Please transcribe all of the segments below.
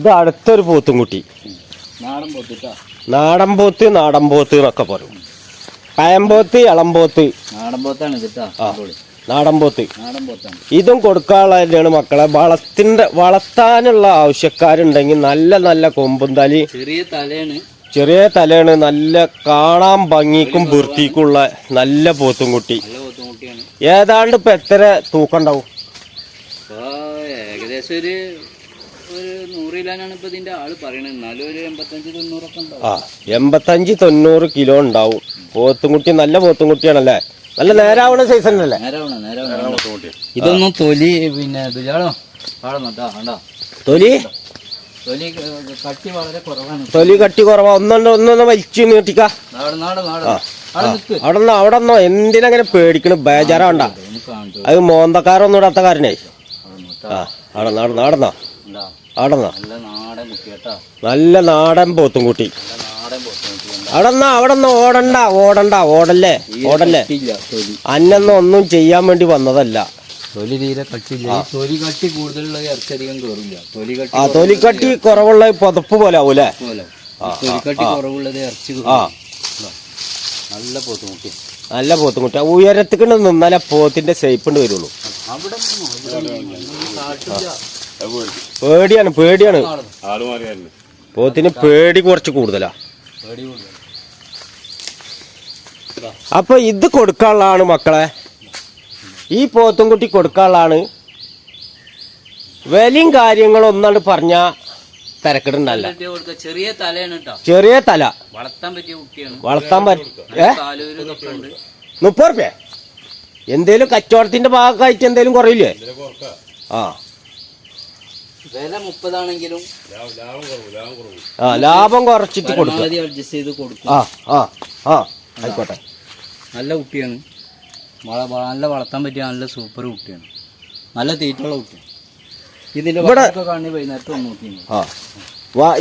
ഇത് അടുത്തൊരു പോത്തുംകുട്ടി. നാടൻ പോത്ത് എന്നൊക്കെ പറയും. പയമ്പോത്ത്, ഇളമ്പോത്ത്. നാടൻ പോത്ത്. ഇതും കൊടുക്കാനുള്ള തന്നെയാണ് മക്കളെ. വളർത്താനുള്ള ആവശ്യക്കാരുണ്ടെങ്കിൽ നല്ല നല്ല കൊമ്പും തലി, ചെറിയ തലയാണ്, നല്ല കാണാൻ ഭംഗിക്കും വൃത്തിക്കുള്ള നല്ല പോത്തുംകുട്ടി. ഏതാണ്ട് ഇപ്പൊ എത്ര തൂക്കം ഉണ്ടാവും? ഏകദേശം ഒരു 100 കിലോനാണ് ഇപ്പൊ ഇതിന്റെ ആള് പറയണത്. എന്നാലും ഒരു 85-90 കിലോ ഉണ്ടാവും. പോത്തുംകുട്ടി നല്ല പോത്തുംകുട്ടിയാണല്ലേ? നല്ല നേരാവണ സൈസ് തന്നെയല്ലേ? ഇതൊന്നും തൊലി പിന്നെ തൊലി കട്ടി കുറവാ. ഒന്നൊന്ന് വലിച്ചു നീട്ടിക്ക. അവിടെന്നോ എന്തിനങ്ങനെ പേടിക്കണ്? ബേജാറാവണ്ട. അത് മോന്തക്കാരൊന്നും ഇടാത്ത കാരനെ. നടന്നോ നല്ല നാടൻ പോത്തുംകുട്ടി. അവിടെന്നോ ഓടല്ലേ. അന്നൊന്നും ഒന്നും ചെയ്യാൻ വേണ്ടി വന്നതല്ല. തൊലി തീരെ കട്ടില്ല. തൊലി കട്ടി കൂടുതലുള്ള ഇറച്ചി അധികം കയറില്ല. തൊലിക്കട്ടി കുറവുള്ള പുതപ്പ് പോലെ ആവൂലേ? തൊലിക്കട്ടി കുറവുള്ളത് ഇറച്ചി. നല്ല പോത്തുംകുട്ടി. ഉയരത്തിക്ക് നിന്നാലേ പോത്തിന്റെ ഷേപ്പ് വരുള്ളൂ. പേടിയാണ്. പോത്തിന് പേടി കുറച്ച് കൂടുതലാ. അപ്പൊ ഇത് കൊടുക്കാനുള്ളതാണ് മക്കളെ. ഈ പോത്തുംകുട്ടി കൊടുക്കാനുള്ളതാണ്. വിലയും കാര്യങ്ങളും ഒന്നാണ്ട് പറഞ്ഞ തിരക്കിടുണ്ടല്ല. ചെറിയ തല വളർത്താൻ പറ്റും. 30 റുപ്യ. എന്തേലും കച്ചവടത്തിന്റെ ഭാഗമായിട്ട് എന്തേലും കുറയില്ലേ? വില 30 ആണെങ്കിലും ലാഭം കുറച്ചിട്ട് കൊടുക്കും. ആയിക്കോട്ടെ. നല്ല കുട്ടിയാണ്. നല്ല വളർത്താൻ പറ്റിയ നല്ല സൂപ്പർ കുട്ടിയാണ്. നല്ല തീറ്റുള്ള കുട്ടിയാണ്. ഇതിന്റെ വൈകുന്നേരത്തെ നോക്കി.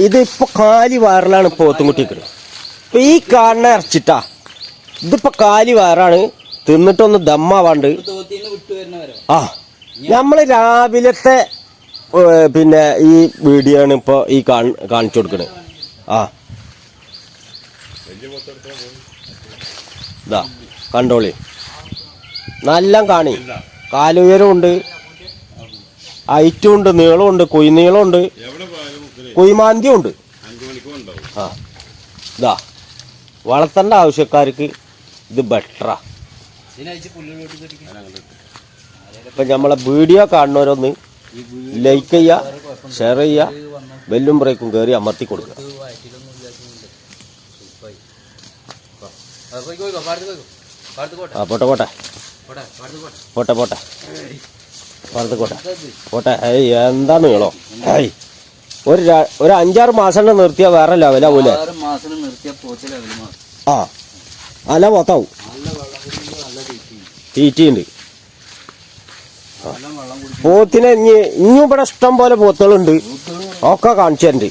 ഇതിപ്പോ കാലി വയറിലാണ് പോത്തുംകുട്ടിക്ക്. ഇപ്പൊ ഈ കാണുന്ന ഇറച്ചിട്ടാ. ഇതിപ്പോ കാലി വയറാണ്. തിന്നിട്ടൊന്ന് ദമ്മാവാണ്ട്. നമ്മള് രാവിലത്തെ പിന്നെ ഈ വീഡിയോ ആണ് ഇപ്പൊ ഈ കാണിച്ചു കൊടുക്കണത്. ഇതാ കണ്ടോളി. നല്ല കാണി. കാലുയരം ഉണ്ട്, ഹൈറ്റും ഉണ്ട്, നീളമുണ്ട്, കുയ്നീളമുണ്ട്, കുയ്മാന്തിയും ഉണ്ട്. ഇതാ വളർത്തേണ്ട ആവശ്യക്കാർക്ക് ഇത് ബെറ്ററാ. ഇപ്പൊ നമ്മളെ വീഡിയോ കാണുന്നവരൊന്ന് ലൈക്ക് ചെയ്യുക, ഷെയർ ചെയ്യുക, ബെല്ലും ബ്രേക്കും കയറി അമർത്തി കൊടുക്കുക. പോട്ടെ. എന്താ നീളോ? ഒരു 5-6 മാസം നിർത്തിയാ വേറെ ലെവലാവൂലേ? അല്ല പോത്താവും. തീറ്റയുണ്ട്. പോത്തിനെ ഇനിയും ഇവിടെ ഇഷ്ടം പോലെ പോത്തുകളുണ്ട്. ഒക്കെ കാണിച്ചു തരണ്ട്.